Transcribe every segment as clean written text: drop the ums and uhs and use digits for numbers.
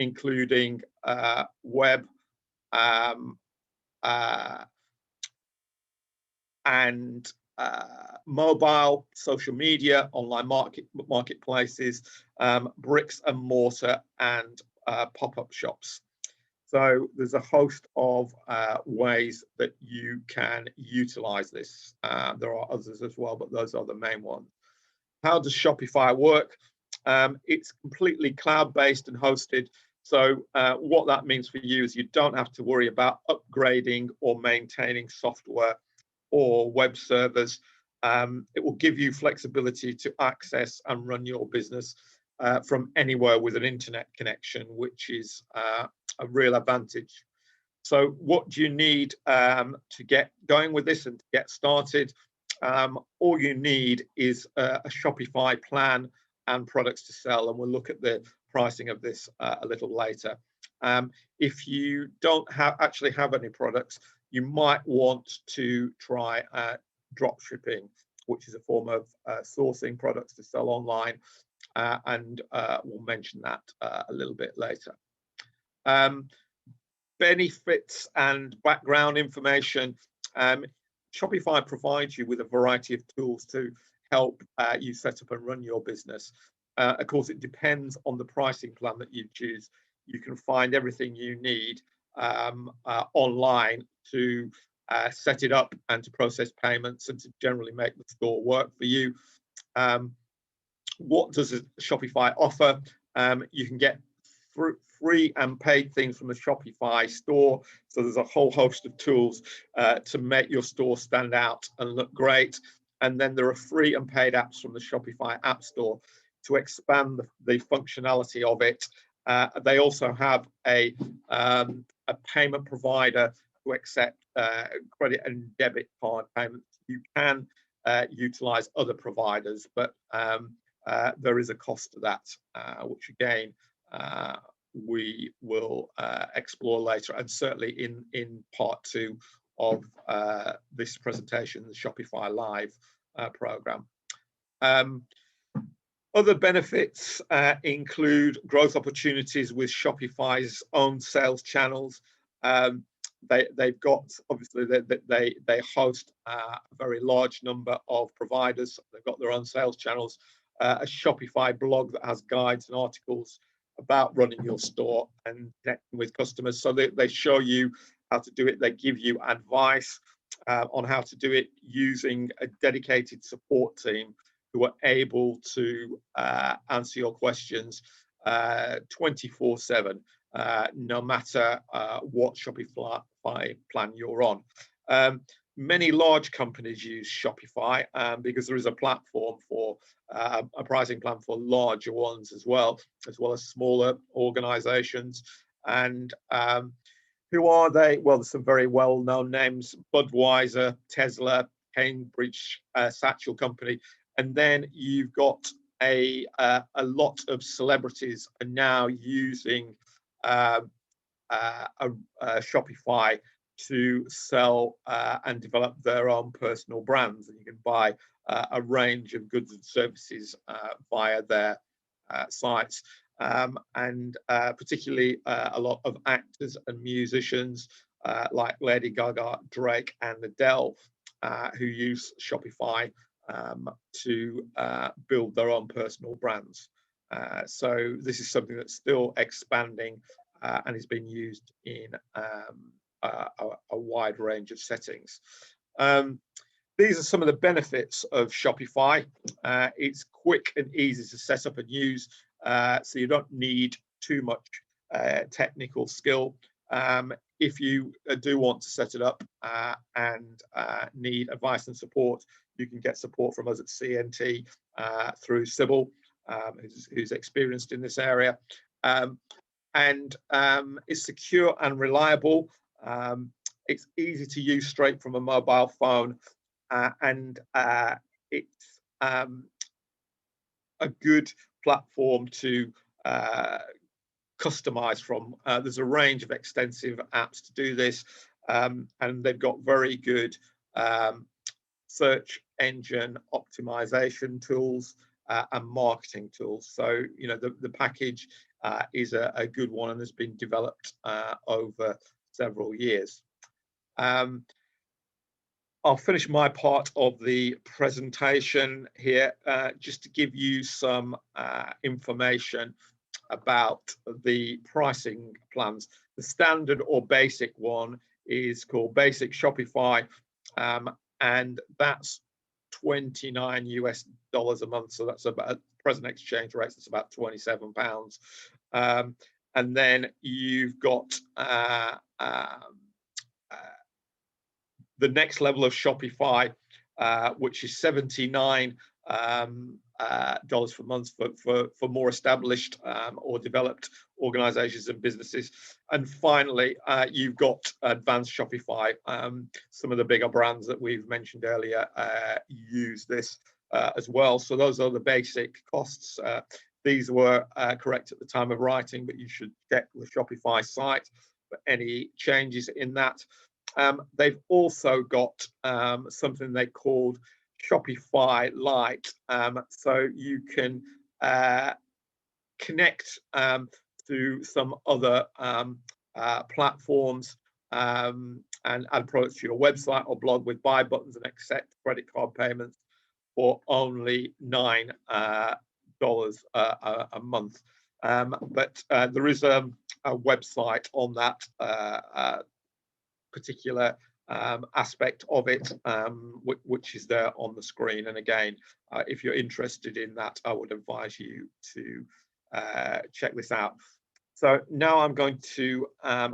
including web um, and mobile, social media, online marketplaces, bricks and mortar, and pop-up shops. So there's a host of ways that you can utilize this. There are others as well, but those are the main ones. How does Shopify work? It's completely cloud-based and hosted. So what that means for you is you don't have to worry about upgrading or maintaining software or web servers. It will give you flexibility to access and run your business from anywhere with an internet connection, which is a real advantage. So what do you need to get going with this and to get started? All you need is a Shopify plan and products to sell, and we'll look at the pricing of this a little later. If you don't actually have any products, you might want to try drop shipping, which is a form of sourcing products to sell online, and we'll mention that a little bit later. Benefits and background information. Shopify provides you with a variety of tools to help you set up and run your business. Of course, it depends on the pricing plan that you choose. You can find everything you need online to set it up and to process payments and to generally make the store work for you. What does Shopify offer? You can get free and paid things from the Shopify store. So there's a whole host of tools to make your store stand out and look great. And then there are free and paid apps from the Shopify App Store to expand the functionality of it. They also have a payment provider to accept credit and debit card payments. You can utilize other providers, but there is a cost to that, which again, we will explore later, and certainly in part 2 of this presentation, the Shopify Live program. Other benefits include growth opportunities with Shopify's own sales channels. They've got, obviously, they host a very large number of providers. They've got their own sales channels, a Shopify blog that has guides and articles about running your store and connecting with customers. So they show you how to do it. They give you advice on how to do it using a dedicated support team who are able to answer your questions 24/7, no matter what Shopify plan you're on. Many large companies use Shopify because there is a platform for a pricing plan for larger ones as well as smaller organizations. And who are they? Well, there's some very well-known names: Budweiser, Tesla, Cambridge Satchel Company. And then you've got a lot of celebrities are now using Shopify to sell and develop their own personal brands, and you can buy a range of goods and services via their sites, and particularly a lot of actors and musicians like Lady Gaga, Drake, and Adele, who use Shopify to build their own personal brands. So this is something that's still expanding and is being used in a wide range of settings. These are some of the benefits of Shopify. It's quick and easy to set up and use, so you don't need too much technical skill. If you do want to set it up and need advice and support, you can get support from us at CNT through Sybil, who's experienced in this area. And it's secure and reliable. It's easy to use straight from a mobile phone, and it's a good platform to customize from. There's a range of extensive apps to do this, and they've got very good search engine optimization tools and marketing tools. So, the package is a good one and has been developed over several years. I'll finish my part of the presentation here just to give you some information about the pricing plans. The standard or basic one is called Basic Shopify, and that's $29 a month. So that's about, at present exchange rates, that's about £27. And then you've got the next level of Shopify, which is $79 per month for more established or developed organizations and businesses. And finally, you've got advanced Shopify. Some of the bigger brands that we've mentioned earlier use this as well. So those are the basic costs. These were correct at the time of writing, but you should check the Shopify site for any changes in that. They've also got something they called Shopify Lite, so you can connect to some other platforms and add products to your website or blog with buy buttons and accept credit card payments for only $9 a month. But there is a website on that particular aspect of it, which is there on the screen. And again, if you're interested in that, I would advise you to check this out. So now I'm going to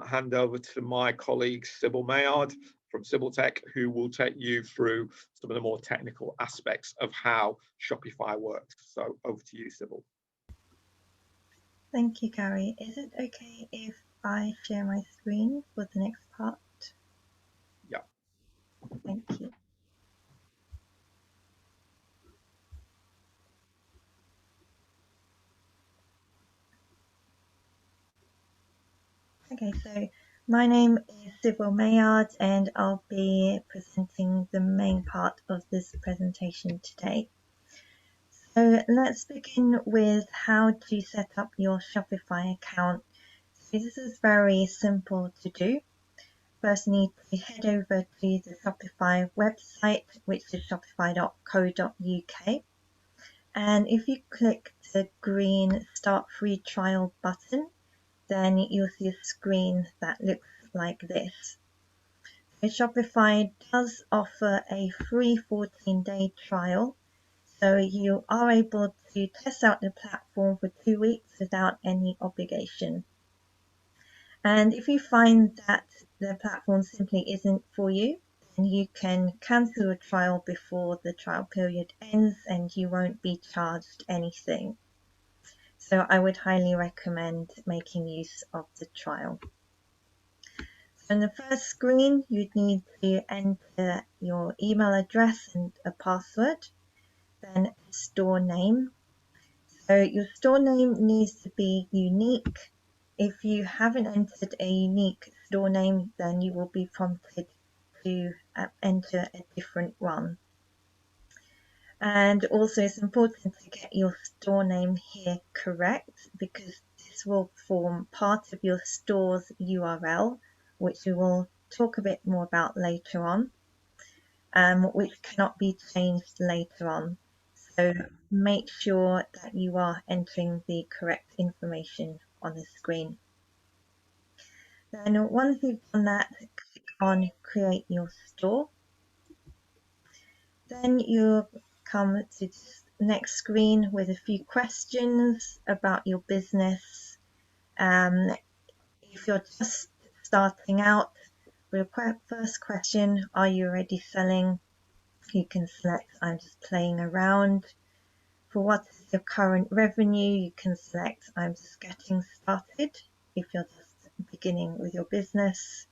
hand over to my colleague Sybil Mayard from Sybil Tech, who will take you through some of the more technical aspects of how Shopify works. So over to you, Sybil. Thank you, Gary. Is it okay if I share my screen for the next part? Yeah. Thank you. Okay, so my name is Sybil Mayard and I'll be presenting the main part of this presentation today. So let's begin with how to set up your Shopify account. So this is very simple to do. First, you need to head over to the Shopify website, which is shopify.co.uk. And if you click the green Start Free Trial button, then you'll see a screen that looks like this. So Shopify does offer a free 14-day trial, so you are able to test out the platform for 2 weeks without any obligation. And if you find that the platform simply isn't for you, then you can cancel a trial before the trial period ends and you won't be charged anything. So I would highly recommend making use of the trial. So in the first screen, you'd need to enter your email address and a password, then a store name. So your store name needs to be unique. If you haven't entered a unique store name, then you will be prompted to enter a different one. And also it's important to get your store name here correct, because this will form part of your store's URL, which we will talk a bit more about later on, which cannot be changed later on. So make sure that you are entering the correct information on the screen. Then once you've done that, click on Create Your Store. Then you'll come to the next screen with a few questions about your business. If you're just starting out, for your first question, are you already selling? You can select I'm just playing around. For what is your current revenue, you can select I'm just getting started if you're just beginning with your business.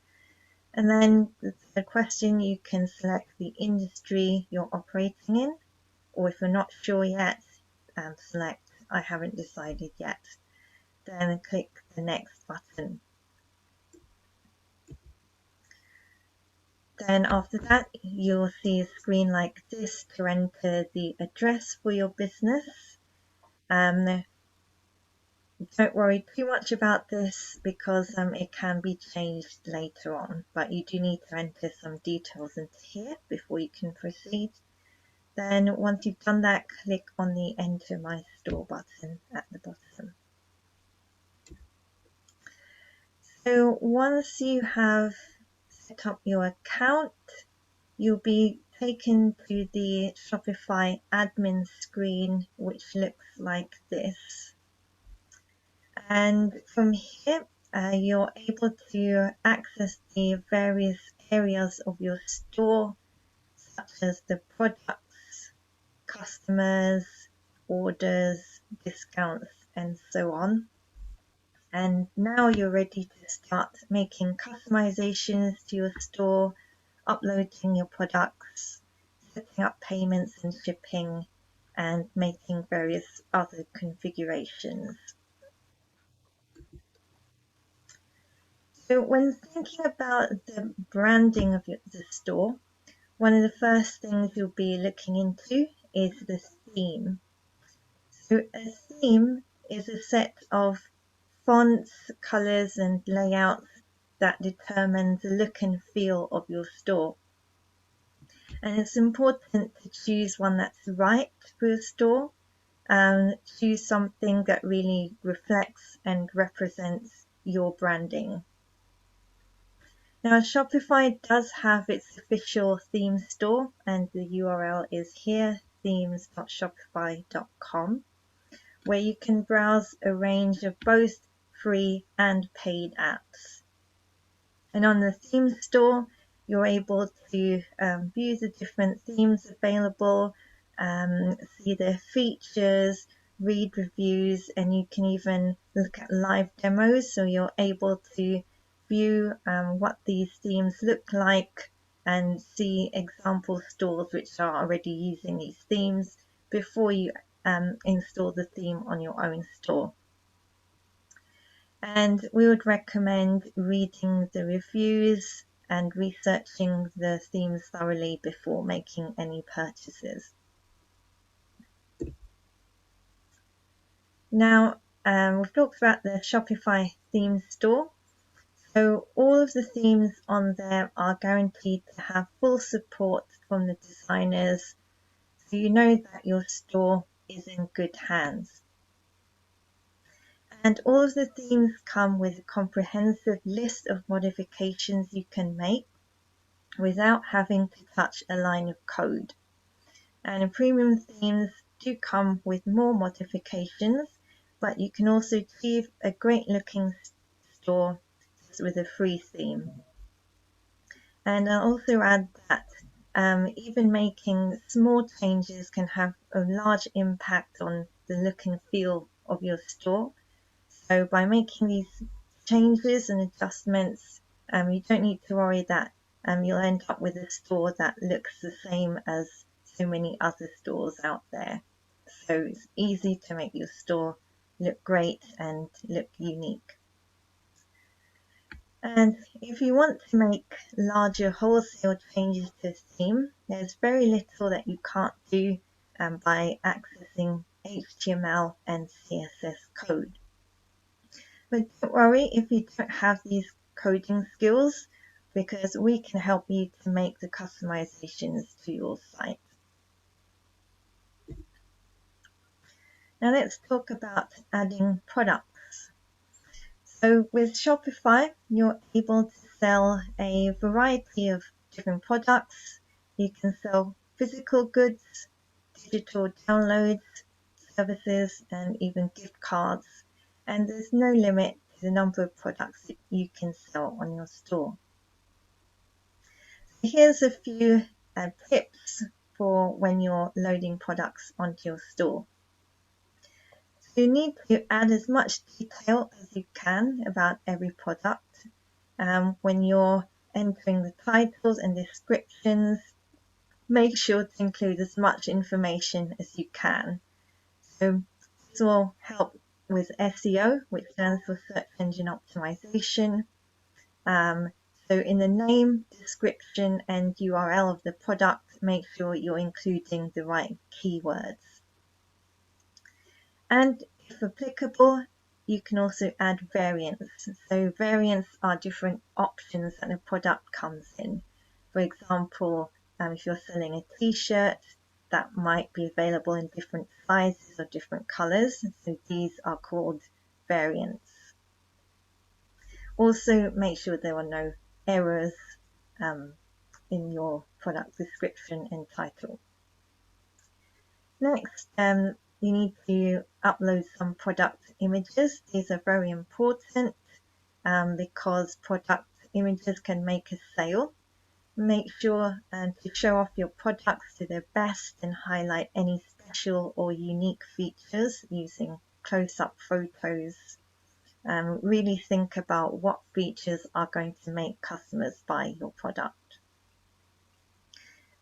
And then the third question, you can select the industry you're operating in, or if you're not sure yet, select I haven't decided yet. Then click the next button. Then after that, you'll see a screen like this to enter the address for your business. Don't worry too much about this because it can be changed later on, but you do need to enter some details into here before you can proceed. Then once you've done that, click on the Enter My Store button at the bottom. So once you have set up your account, you'll be taken to the Shopify admin screen, which looks like this. And from here, you're able to access the various areas of your store, such as the products, customers, orders, discounts, and so on. And now you're ready to start making customizations to your store, uploading your products, setting up payments and shipping, and making various other configurations. So when thinking about the branding of the store, one of the first things you'll be looking into is the theme. So a theme is a set of fonts, colors, and layouts that determine the look and feel of your store. And it's important to choose one that's right for your store, and choose something that really reflects and represents your branding. Now, Shopify does have its official theme store, and the URL is here, themes.shopify.com, where you can browse a range of both free and paid apps. And on the theme store, you're able to view the different themes available, see their features, read reviews, and you can even look at live demos. So you're able to view what these themes look like and see example stores which are already using these themes before you install the theme on your own store. And we would recommend reading the reviews and researching the themes thoroughly before making any purchases. Now, we've talked about the Shopify theme store. So all of the themes on there are guaranteed to have full support from the designers, so you know that your store is in good hands. And all of the themes come with a comprehensive list of modifications you can make without having to touch a line of code. And premium themes do come with more modifications, but you can also achieve a great looking store with a free theme. And I'll also add that even making small changes can have a large impact on the look and feel of your store. So by making these changes and adjustments, you don't need to worry that you'll end up with a store that looks the same as so many other stores out there. So it's easy to make your store look great and look unique. And if you want to make larger wholesale changes to a theme, there's very little that you can't do by accessing HTML and CSS code. But don't worry if you don't have these coding skills, because we can help you to make the customizations to your site. Now let's talk about adding products. So with Shopify, you're able to sell a variety of different products. You can sell physical goods, digital downloads, services, and even gift cards. And there's no limit to the number of products that you can sell on your store. Here's a few tips for when you're loading products onto your store. So you need to add as much detail as you can about every product. When you're entering the titles and descriptions, make sure to include as much information as you can. So this will help with SEO, which stands for Search Engine Optimization. So in the name, description, and URL of the product, make sure you're including the right keywords. And if applicable, you can also add variants. So variants are different options that a product comes in. For example, if you're selling a t-shirt, that might be available in different sizes or different colors. So these are called variants. Also, make sure there are no errors in your product description and title. Next, you need to upload some product images. These are very important because product images can make a sale. Make sure to show off your products to their best and highlight any special or unique features using close-up photos. Really think about what features are going to make customers buy your product.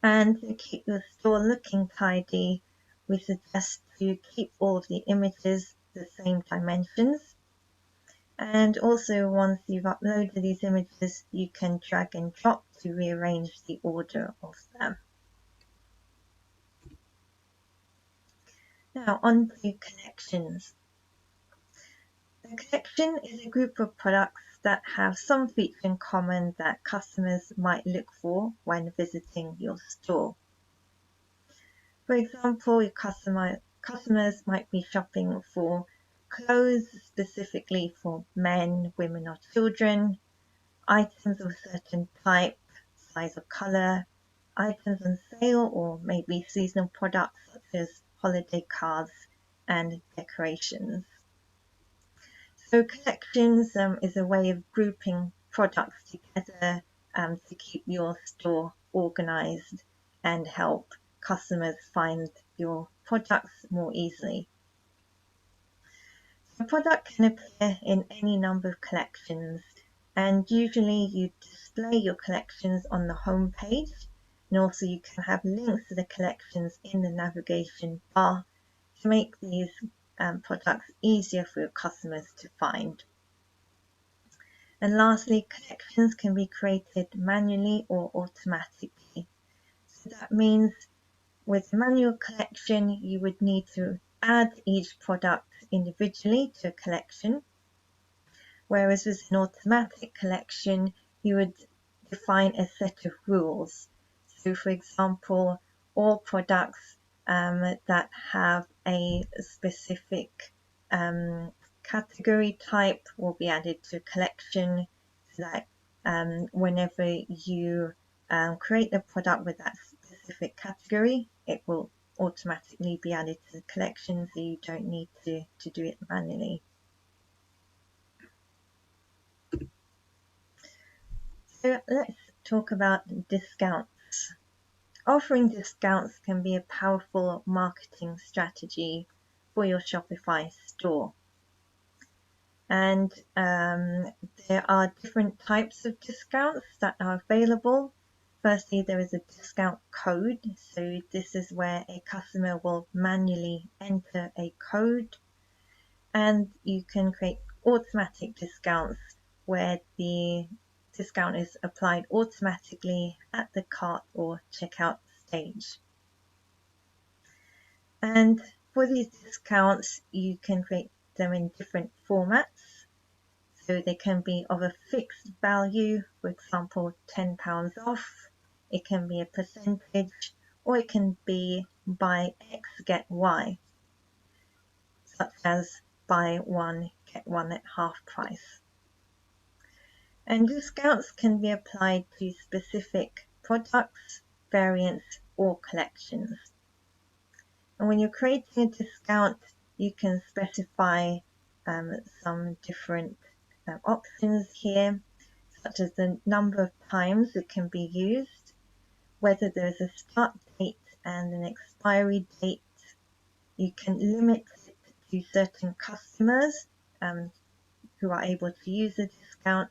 And to keep your store looking tidy, we suggest to keep all of the images the same dimensions. And also, once you've uploaded these images, you can drag and drop to rearrange the order of them. Now on to collections. A collection is a group of products that have some feature in common that customers might look for when visiting your store. For example, your customers might be shopping for clothes specifically for men, women, or children, items of a certain type, size, or color, items on sale, or maybe seasonal products such as holiday cards and decorations. So collections is a way of grouping products together to keep your store organized and help customers find your products more easily. The product can appear in any number of collections, and usually you display your collections on the home page, and also you can have links to the collections in the navigation bar to make these products easier for your customers to find. And lastly, collections can be created manually or automatically. So that means with manual collection, you would need to add each product individually to a collection, whereas with an automatic collection, you would define a set of rules. So for example, all products that have a specific category type will be added to a collection, so that whenever you create a product with that specific category, it will automatically be added to the collection, so you don't need to do it manually. So let's talk about discounts. Offering discounts can be a powerful marketing strategy for your Shopify store. And there are different types of discounts that are available. Firstly, there is a discount code. So this is where a customer will manually enter a code. And you can create automatic discounts where the discount is applied automatically at the cart or checkout stage. And for these discounts, you can create them in different formats. So they can be of a fixed value, for example, £10 off. It can be a percentage, or it can be buy X, get Y, such as buy one, get one at half price. And discounts can be applied to specific products, variants, or collections. And when you're creating a discount, you can specify some different options here, such as the number of times it can be used, whether there's a start date and an expiry date. You can limit it to certain customers who are able to use the discount,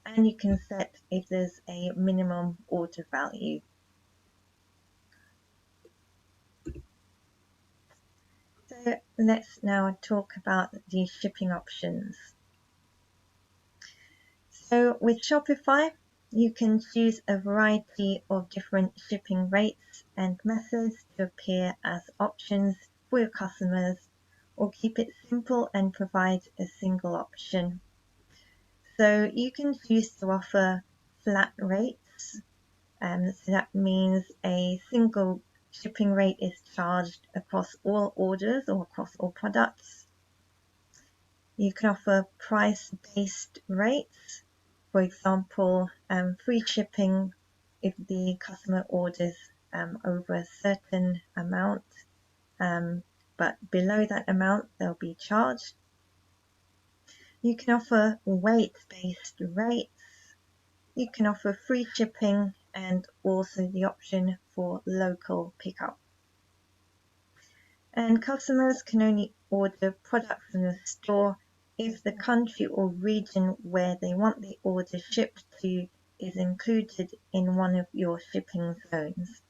and you can set if there's a minimum order value. So let's now talk about the shipping options. So with Shopify, you can choose a variety of different shipping rates and methods to appear as options for your customers or keep it simple and provide a single option. So you can choose to offer flat rates, so that means a single shipping rate is charged across all orders or across all products. You can offer price-based rates, for example, free shipping if the customer orders over a certain amount, but below that amount they'll be charged. You can offer weight-based rates. You can offer free shipping and also the option for local pickup. And customers can only order products from the store if the country or region where they want the order shipped to is included in one of your shipping zones.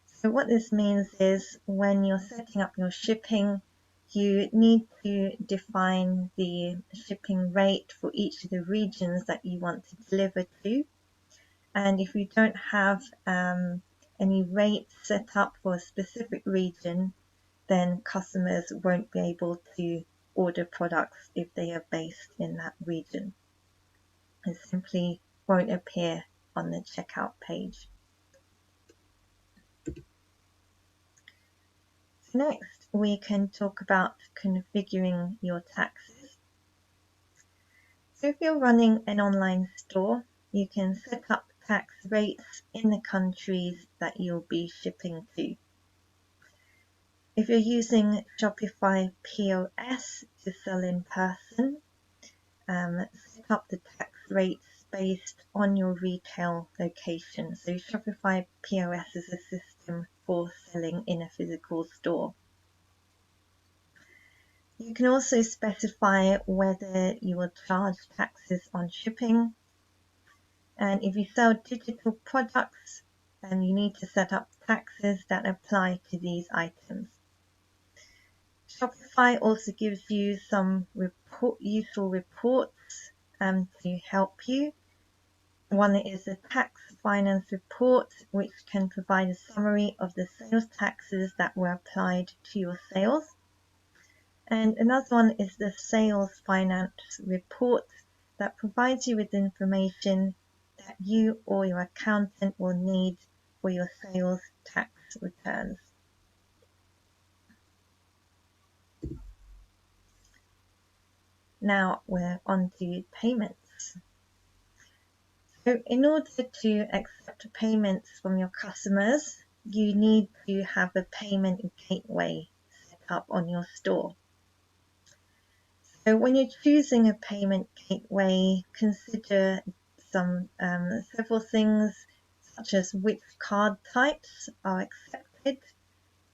So what this means is when you're setting up your shipping, you need to define the shipping rate for each of the regions that you want to deliver to. And if you don't have any rates set up for a specific region, then customers won't be able to order products if they are based in that region. It simply won't appear on the checkout page. So next, we can talk about configuring your taxes. So if you're running an online store, you can set up tax rates in the countries that you'll be shipping to. If you're using Shopify POS to sell in person, set up the tax rates based on your retail location. So Shopify POS is a system for selling in a physical store. You can also specify whether you will charge taxes on shipping. And if you sell digital products, then you need to set up taxes that apply to these items. Shopify also gives you some useful reports to help you. One is a tax finance report, which can provide a summary of the sales taxes that were applied to your sales. And another one is the sales finance report that provides you with information that you or your accountant will need for your sales tax returns. Now we're on to payments. So in order to accept payments from your customers, you need to have a payment gateway set up on your store. So when you're choosing a payment gateway, consider several things such as which card types are accepted.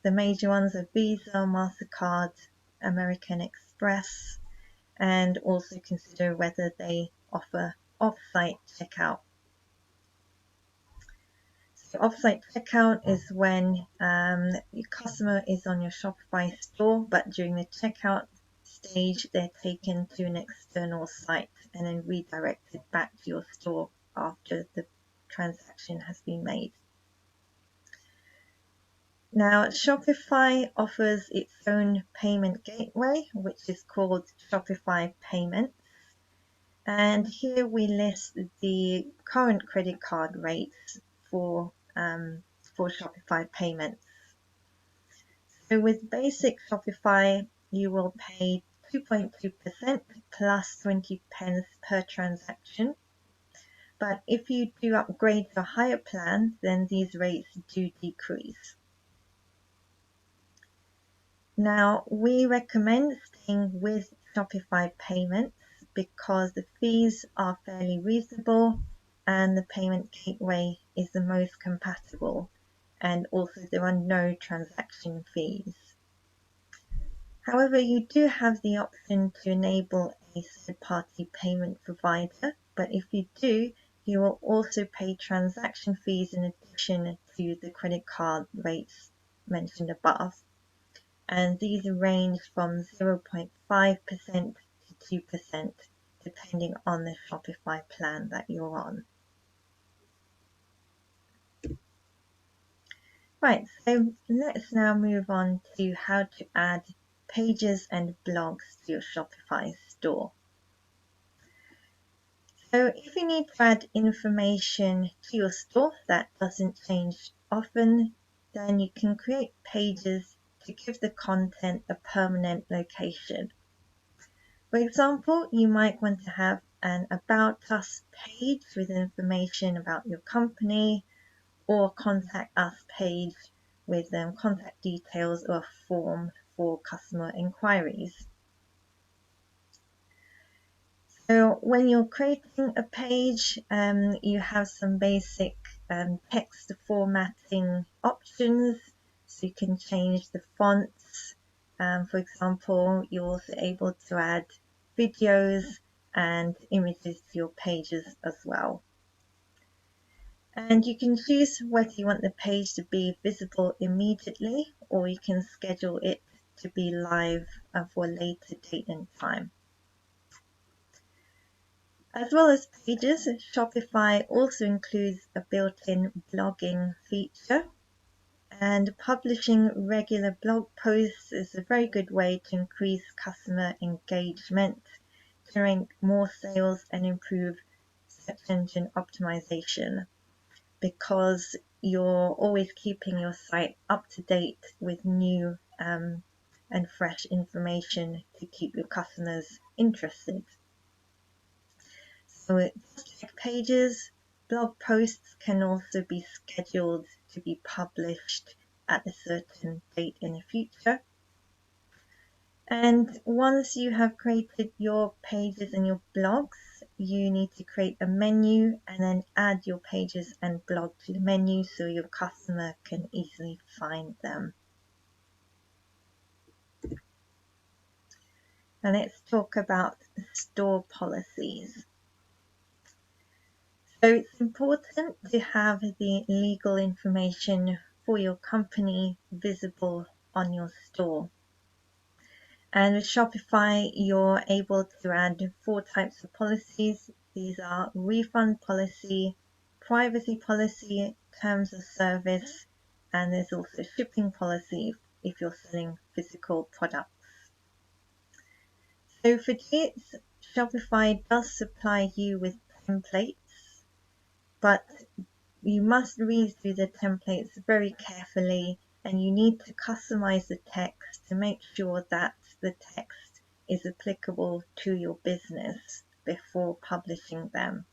The major ones are Visa, MasterCard, American Express, and also consider whether they offer off-site checkout. So off-site checkout is when your customer is on your Shopify store, but during the checkout stage, they're taken to an external site and then redirected back to your store after the transaction has been made. Now, Shopify offers its own payment gateway, which is called Shopify Payments. And here we list the current credit card rates for Shopify Payments. So with basic Shopify, you will pay 2.2% plus 20 pence per transaction. But if you do upgrade to a higher plan, then these rates do decrease. Now, we recommend staying with Shopify Payments because the fees are fairly reasonable and the payment gateway is the most compatible, and also there are no transaction fees. However, you do have the option to enable a third-party payment provider, but if you do, you will also pay transaction fees in addition to the credit card rates mentioned above. And these range from 0.5% to 2% depending on the Shopify plan that you're on. Right, so let's now move on to how to add pages and blogs to your Shopify store. So if you need to add information to your store that doesn't change often, then you can create pages to give the content a permanent location. For example, you might want to have an About Us page with information about your company, or Contact Us page with contact details or a form for customer inquiries. So when you're creating a page, you have some basic text formatting options. So you can change the fonts. For example, you're also able to add videos and images to your pages as well. And you can choose whether you want the page to be visible immediately, or you can schedule it to be live for a later date and time. As well as pages, Shopify also includes a built-in blogging feature, and publishing regular blog posts is a very good way to increase customer engagement, generate more sales, and improve search engine optimization, because you're always keeping your site up to date with new and fresh information to keep your customers interested. So just like pages, blog posts can also be scheduled to be published at a certain date in the future. And once you have created your pages and your blogs, you need to create a menu and then add your pages and blog to the menu so your customer can easily find them. And let's talk about store policies. So it's important to have the legal information for your company visible on your store. And with Shopify, you're able to add 4 types of policies. These are refund policy, privacy policy, terms of service, and there's also shipping policy if you're selling physical products. So for this, Shopify does supply you with templates, but you must read through the templates very carefully, and you need to customize the text to make sure that the text is applicable to your business before publishing them.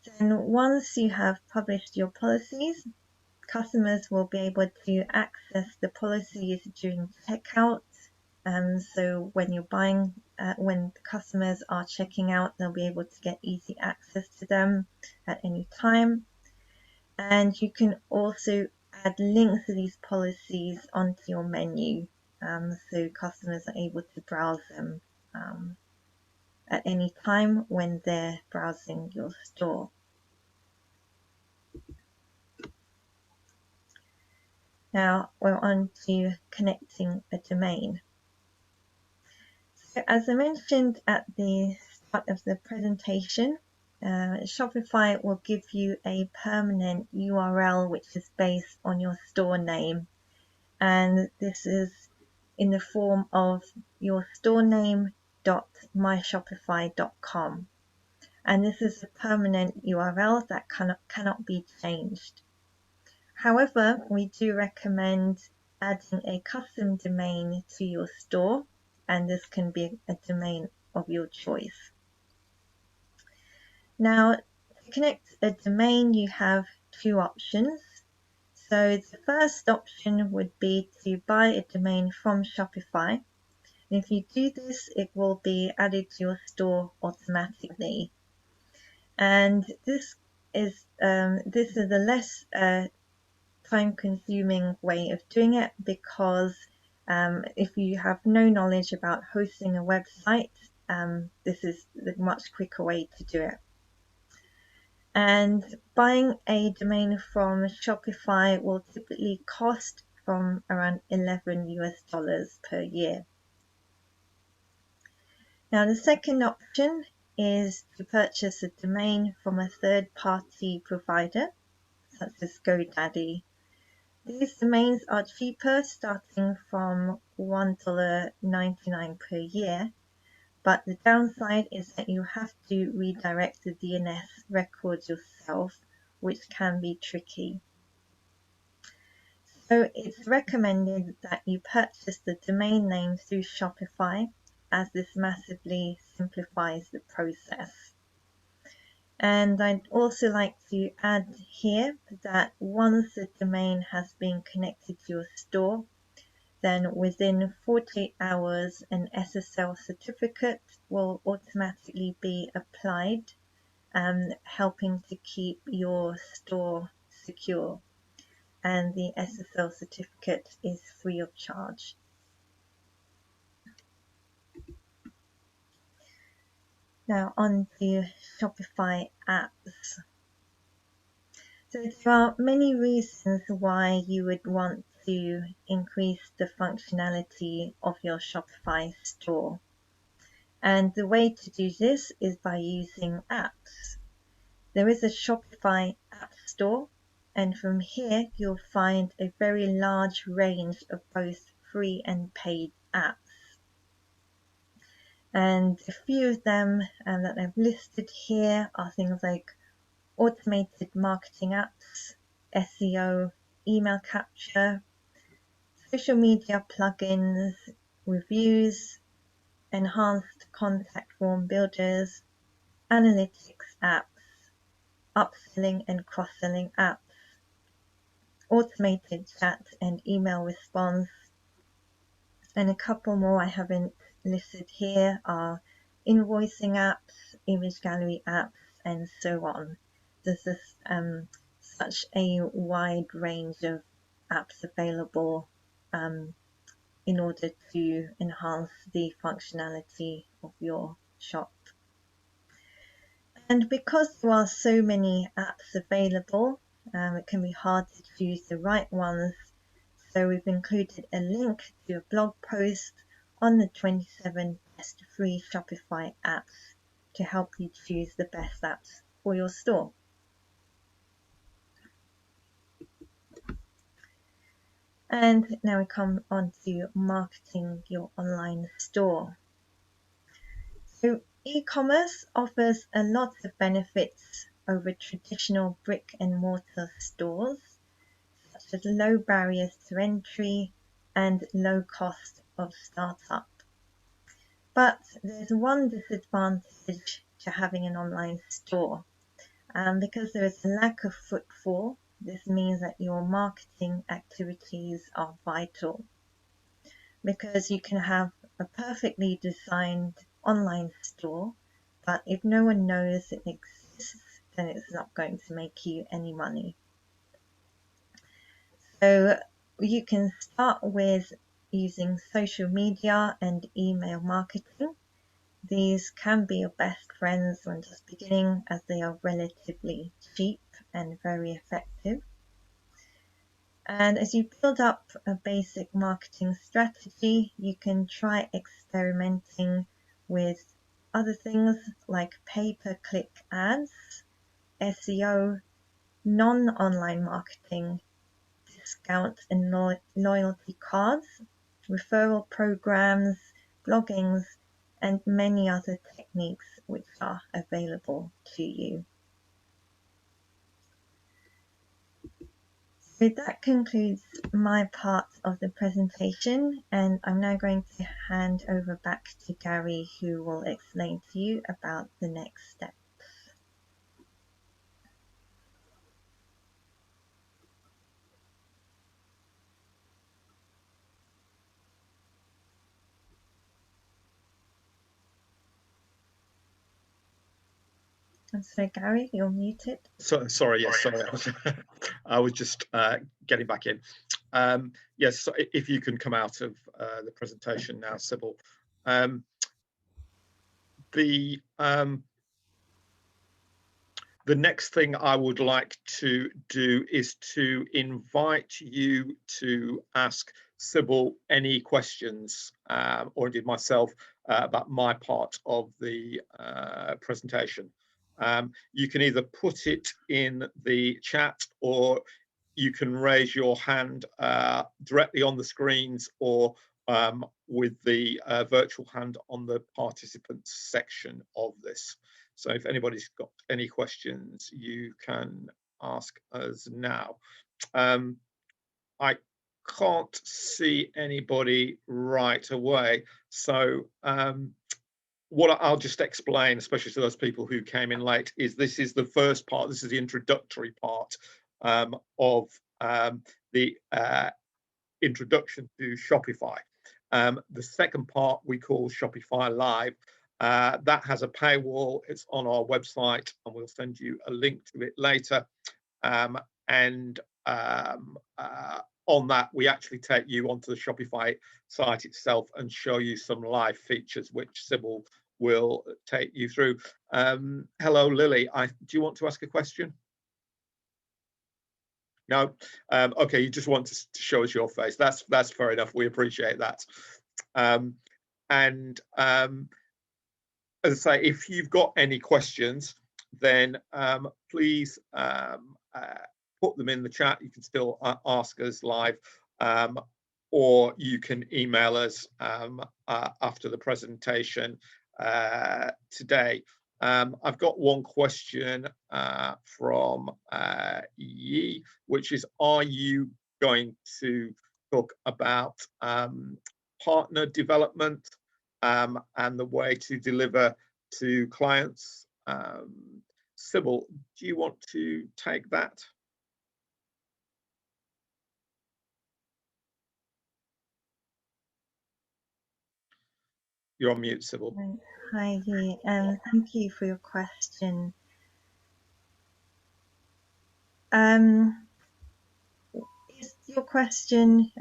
Then once you have published your policies, customers will be able to access the policies during checkout. So when you're buying, when customers are checking out, they'll be able to get easy access to them at any time. And you can also add links to these policies onto your menu, so customers are able to browse them at any time when they're browsing your store. Now we're on to connecting a domain. So as I mentioned at the start of the presentation, Shopify will give you a permanent URL which is based on your store name, and this is in the form of your store name.myshopify.com, and this is a permanent URL that cannot be changed. However, we do recommend adding a custom domain to your store, and this can be a domain of your choice. Now, to connect a domain, you have 2 options. So the first option would be to buy a domain from Shopify. And if you do this, it will be added to your store automatically. And this is a less time-consuming way of doing it, because if you have no knowledge about hosting a website, this is the much quicker way to do it. And buying a domain from Shopify will typically cost from around $11 per year. Now the second option is to purchase a domain from a third-party provider, such as GoDaddy. These domains are cheaper, starting from $1.99 per year, but the downside is that you have to redirect the DNS records yourself, which can be tricky. So it's recommended that you purchase the domain name through Shopify, as this massively simplifies the process. And I'd also like to add here that once the domain has been connected to your store, then within 48 hours, an SSL certificate will automatically be applied, helping to keep your store secure. And the SSL certificate is free of charge. Now on to Shopify apps. So there are many reasons why you would want to increase the functionality of your Shopify store. And the way to do this is by using apps. There is a Shopify App Store, and from here you'll find a very large range of both free and paid apps. And a few of them that I've listed here are things like automated marketing apps, SEO, email capture, social media plugins, reviews, enhanced contact form builders, analytics apps, upselling and cross-selling apps, automated chat and email response, and a couple more I haven't listed here are invoicing apps, image gallery apps, and so on. There's such a wide range of apps available in order to enhance the functionality of your shop. And because there are so many apps available, it can be hard to choose the right ones. So we've included a link to a blog post on the 27 best free Shopify apps to help you choose the best apps for your store. And now we come on to marketing your online store. So e-commerce offers a lot of benefits over traditional brick and mortar stores, such as low barriers to entry and low cost of startup. But there's one disadvantage to having an online store. Because there is a lack of footfall, this means that your marketing activities are vital. Because you can have a perfectly designed online store, but if no one knows it exists, then it's not going to make you any money. So you can start with using social media and email marketing. These can be your best friends when just beginning, as they are relatively cheap and very effective. And as you build up a basic marketing strategy, you can try experimenting with other things like pay-per-click ads, SEO, non-online marketing, discount and loyalty cards, referral programs, bloggings, and many other techniques which are available to you. So that concludes my part of the presentation, and I'm now going to hand over back to Gary, who will explain to you about the next step. I'm sorry, Gary, you're muted. Sorry, yes, sorry. I was just getting back in. Yes, so if you can come out of the presentation now, Sybil. The next thing I would like to do is to invite you to ask Sybil any questions, or indeed myself, about my part of the presentation. You can either put it in the chat, or you can raise your hand directly on the screens or with the virtual hand on the participants section of this. So if anybody's got any questions, you can ask us now. I can't see anybody right away. So what I'll just explain, especially to those people who came in late, is this is the first part. This is the introductory part of the introduction to Shopify. The second part we call Shopify Live. That has a paywall. It's on our website, and we'll send you a link to it later. On that, we actually take you onto the Shopify site itself and show you some live features, which Sybil will take you through. Hello, Lily. Do you want to ask a question? No? Okay, you just want to show us your face. That's fair enough. We appreciate that. As I say, if you've got any questions, then please put them in the chat. You can still ask us live, or you can email us after the presentation today. I've got one question from Yi, which is, are you going to talk about partner development and the way to deliver to clients? Sybil, do you want to take that? You're on mute, Sybil. Hi, and thank you for your question. Is your question,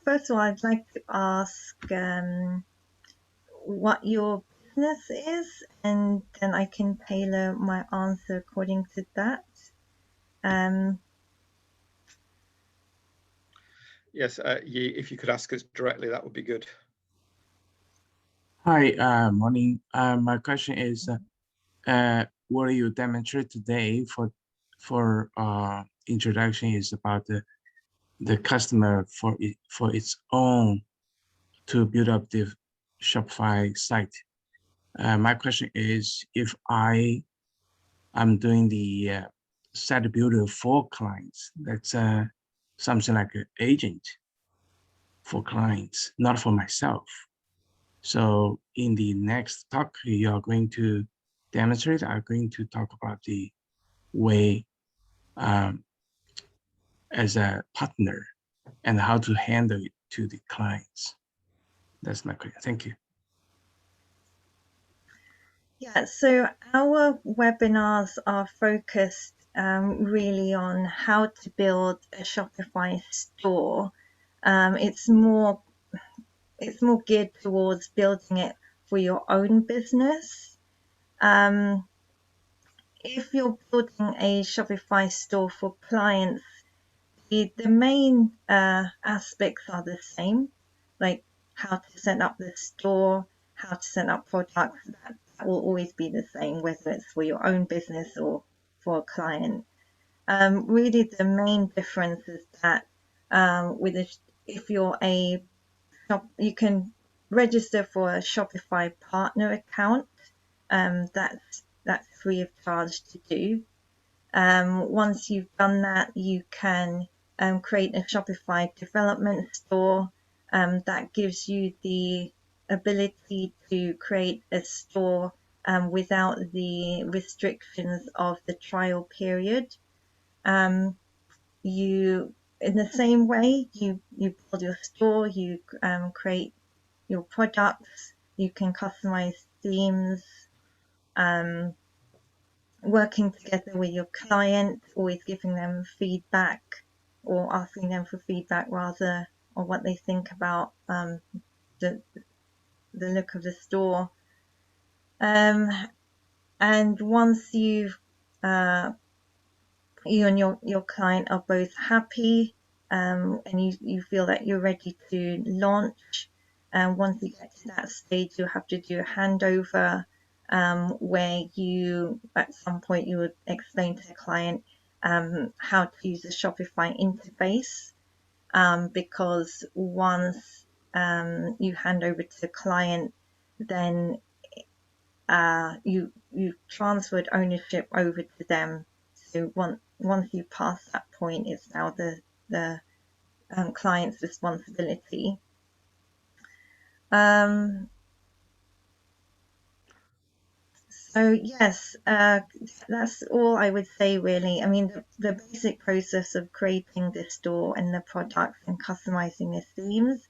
first of all, I'd like to ask what your business is, and then I can tailor my answer according to that. Yes, if you could ask us directly, that would be good. Hi, morning. My question is, what you demonstrate today for introduction is about the customer for its own to build up the Shopify site. My question is, if I'm doing the site builder for clients, that's something like an agent for clients, not for myself. So in the next talk, you are going to demonstrate, I'm going to talk about the way as a partner and how to handle it to the clients. That's my question. Thank you. Yeah, so our webinars are focused really on how to build a Shopify store. It's more geared towards building it for your own business. If you're building a Shopify store for clients, the main aspects are the same, like how to set up the store, how to set up products. That will always be the same, whether it's for your own business or for a client. Really, the main difference is that if you're a shop, you can register for a Shopify partner account. That's free of charge to do. Once you've done that, you can create a Shopify development store that gives you the ability to create a store without the restrictions of the trial period. In the same way, you build your store, you create your products, you can customize themes, working together with your client, always giving them feedback or asking them for feedback rather on what they think about the look of the store. And once you and your client are both happy and you feel that you're ready to launch, and once you get to that stage, you'll have to do a handover where you, at some point, you would explain to the client how to use the Shopify interface, because once you hand over to the client, then you transferred ownership over to them. So once you pass that point, it's now the client's responsibility. So yes, that's all I would say really. I mean, the basic process of creating the store and the products and customizing the themes,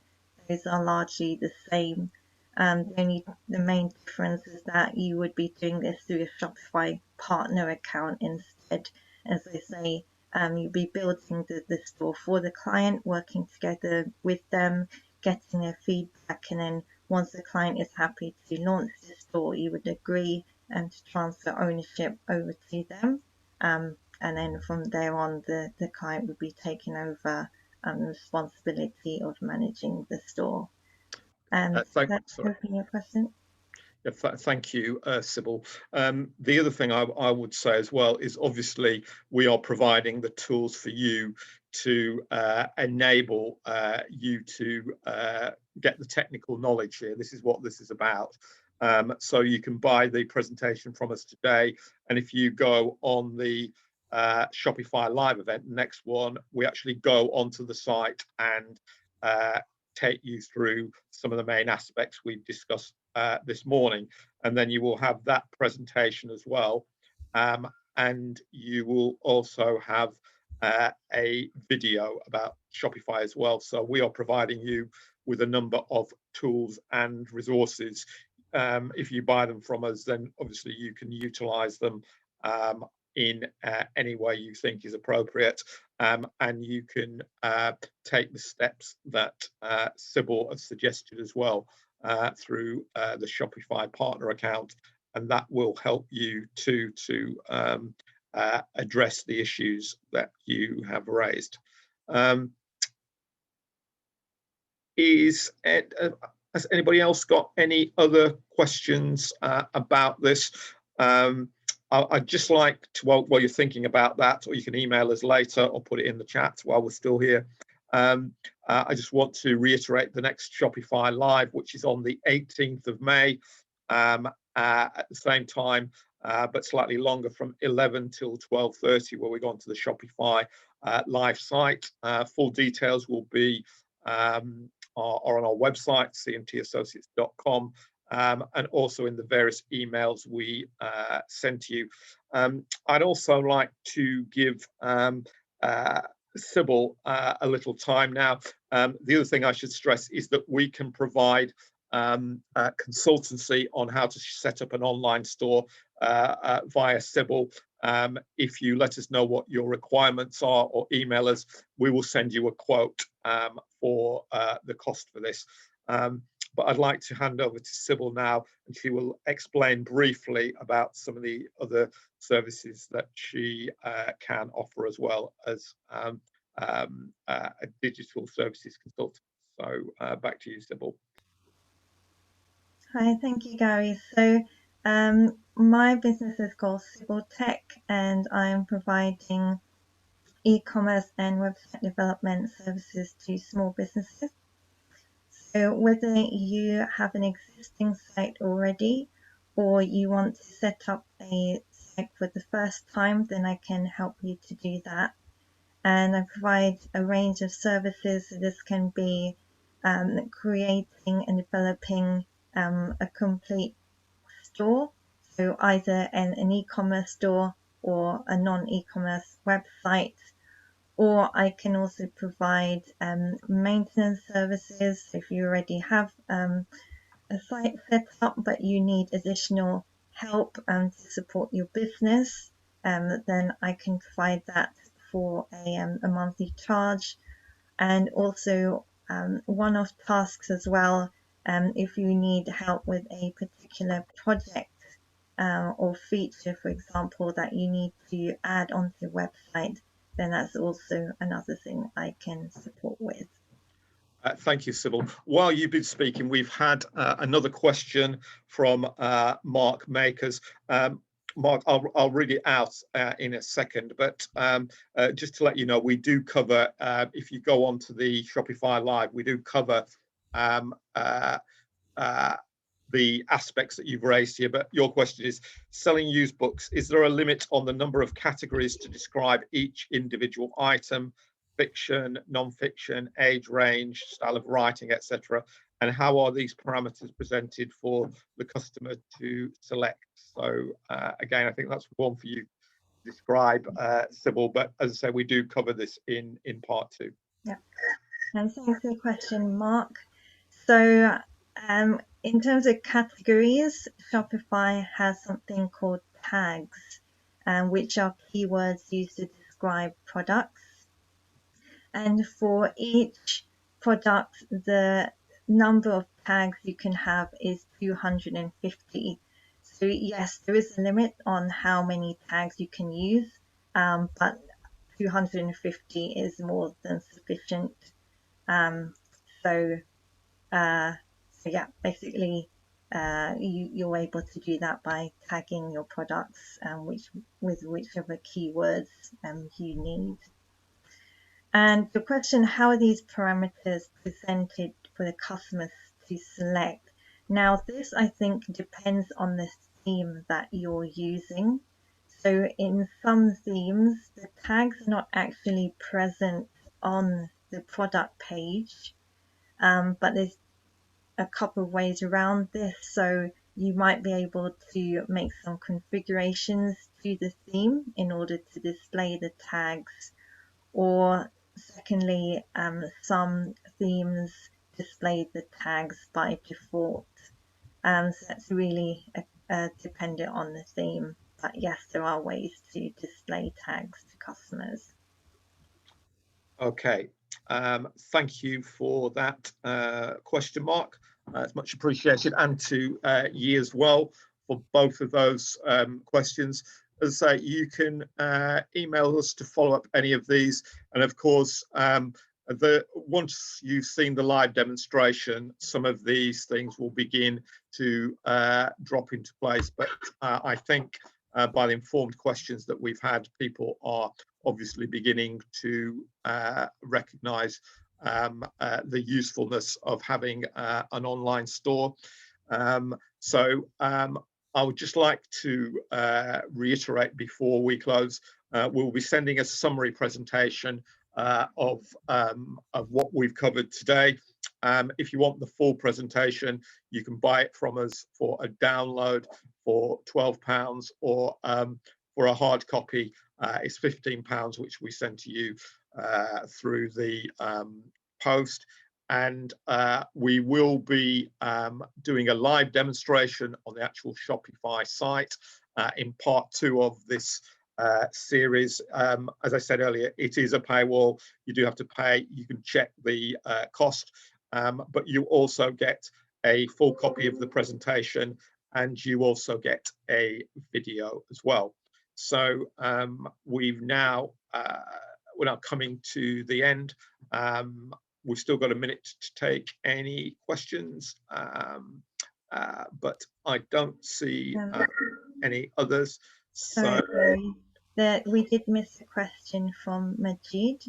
those are largely the same. The main difference is that you would be doing this through a Shopify partner account instead. As I say, you'd be building the store for the client, working together with them, getting their feedback, and then once the client is happy to launch the store, you would agree and to transfer ownership over to them. And then from there on, the client would be taking over the responsibility of managing the store. And that's hoping your question. Yeah, thank you, Sybil. The other thing I would say as well is obviously we are providing the tools for you to enable you to get the technical knowledge here. This is what this is about. So you can buy the presentation from us today, and if you go on the Shopify live event, the next one, we actually go onto the site and take you through some of the main aspects we've discussed this morning, and then you will have that presentation as well, and you will also have a video about Shopify as well. So we are providing you with a number of tools and resources. If you buy them from us, then obviously you can utilize them in any way you think is appropriate, and you can take the steps that Sybil has suggested as well through the Shopify partner account, and that will help you to address the issues that you have raised. Has anybody else got any other questions about this? I'd just like to, while you're thinking about that, or you can email us later or put it in the chat while we're still here. I just want to reiterate the next Shopify Live, which is on the 18th of May at the same time, but slightly longer, from 11 till 12:30, where we go onto the Shopify live site. Full details will be are on our website, cmtassociates.com, and also in the various emails we sent you. I'd also like to give Sybil a little time now. The other thing I should stress is that we can provide consultancy on how to set up an online store via Sybil. If you let us know what your requirements are or email us, we will send you a quote for the cost for this. But I'd like to hand over to Sybil now, and she will explain briefly about some of the other services that she can offer, as well as a digital services consultant. So back to you, Sybil. Hi, thank you, Gary. So my business is called Sybil Tech, and I'm providing e-commerce and website development services to small businesses. So whether you have an existing site already, or you want to set up a site for the first time, then I can help you to do that. And I provide a range of services. So this can be creating and developing a complete store, so either an e-commerce store or a non-e-commerce website, or I can also provide maintenance services. If you already have a site set up but you need additional help to support your business, then I can provide that for a monthly charge. And also one-off tasks as well. If you need help with a particular project or feature, for example, that you need to add onto your website, then that's also another thing I can support with. Thank you, Sybil. While you've been speaking, we've had another question from Mark Makers. Mark, I'll read it out in a second, but just to let you know, we do cover, if you go onto the Shopify Live, we do cover um, the aspects that you've raised here. But your question is, selling used books, is there a limit on the number of categories to describe each individual item, fiction, non-fiction, age range, style of writing, etc.? And how are these parameters presented for the customer to select? So again, I think that's one for you to describe, Sybil, but as I say, we do cover this in part 2. Yeah, and thanks for the question, Mark. So in terms of categories, Shopify has something called tags, which are keywords used to describe products. And for each product, the number of tags you can have is 250. So yes, there is a limit on how many tags you can use, but 250 is more than sufficient. So yeah, basically you're able to do that by tagging your products with whichever keywords you need. And the question, how are these parameters presented for the customers to select? Now, this I think depends on the theme that you're using. So in some themes, the tags are not actually present on the product page, but there's a couple of ways around this. So you might be able to make some configurations to the theme in order to display the tags, or secondly, some themes display the tags by default. So that's really dependent on the theme. But yes, there are ways to display tags to customers. Okay, thank you for that question, Mark. It's much appreciated, and to Yi as well for both of those questions. As I say, you can email us to follow up any of these, and of course, once you've seen the live demonstration, some of these things will begin to drop into place. But I think by the informed questions that we've had, people are obviously beginning to recognize the usefulness of having an online store. So I would just like to reiterate before we close, we'll be sending a summary presentation of what we've covered today. If you want the full presentation, you can buy it from us for a download for £12, or for a hard copy, it's £15, which we send to you through the post. And we will be doing a live demonstration on the actual Shopify site in part 2 of this series. As I said earlier, it is a paywall. You do have to pay. You can check the cost, but you also get a full copy of the presentation, and you also get a video as well. So we're now coming to the end. We've still got a minute to take any questions, but I don't see any others. So that we did miss a question from Majid.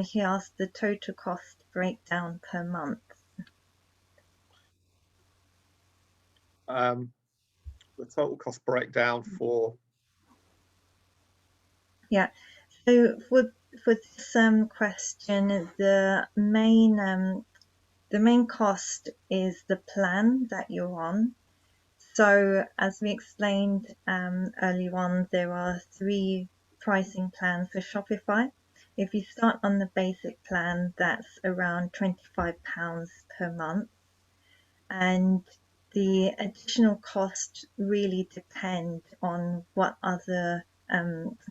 He asked the total cost breakdown per month. The total cost breakdown for... Yeah, so for this question, the main cost is the plan that you're on. So as we explained earlier on, there are 3 pricing plans for Shopify. If you start on the basic plan, that's around £25 per month. And the additional costs really depend on what other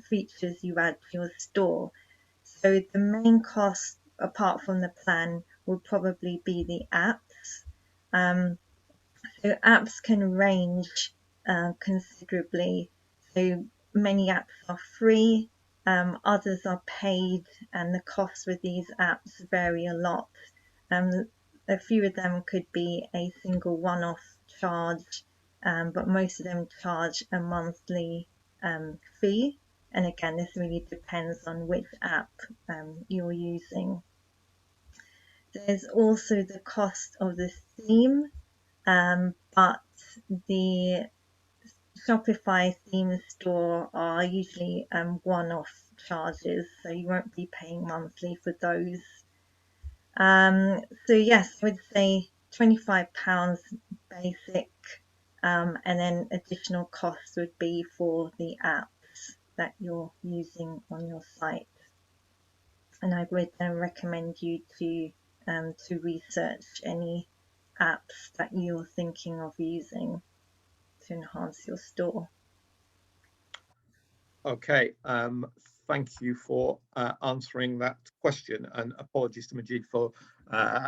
features you add to your store. So the main cost, apart from the plan, would probably be the apps. So apps can range considerably. So many apps are free, others are paid, and the costs with these apps vary a lot. A few of them could be a single one-off charge, but most of them charge a monthly fee. And again, this really depends on which app you're using. There's also the cost of the theme, but the Shopify theme store are usually one-off charges, so you won't be paying monthly for those. So yes, I would say £25 basic, and then additional costs would be for the apps that you're using on your site. And I would recommend you to research any apps that you're thinking of using to enhance your store. Okay, thank you for answering that question, and apologies to Majid for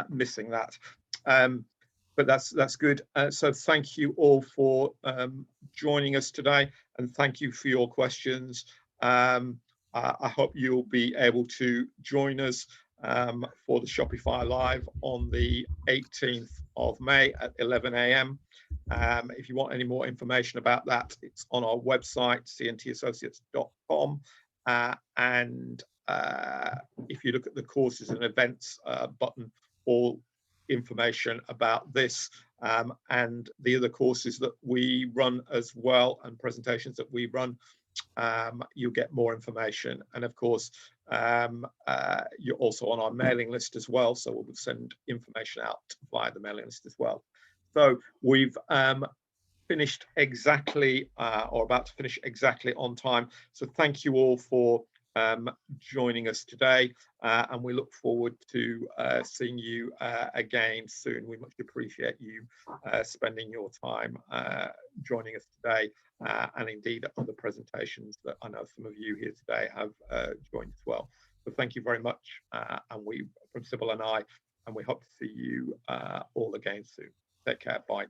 missing that. But that's good. So thank you all for joining us today, and thank you for your questions. I hope you'll be able to join us for the Shopify Live on the 18th of May at 11 a.m. If you want any more information about that, it's on our website, cntassociates.com. And if you look at the courses and events button, all information about this and the other courses that we run as well, and presentations that we run, you'll get more information. And of course, you're also on our mailing list as well, so we'll send information out via the mailing list as well. So we've finished exactly, or about to finish exactly on time. So thank you all for joining us today, and we look forward to seeing you again soon. We much appreciate you spending your time joining us today, and indeed other presentations that I know some of you here today have joined as well. So thank you very much, and from Sybil and I, and we hope to see you all again soon. Take care. Bye.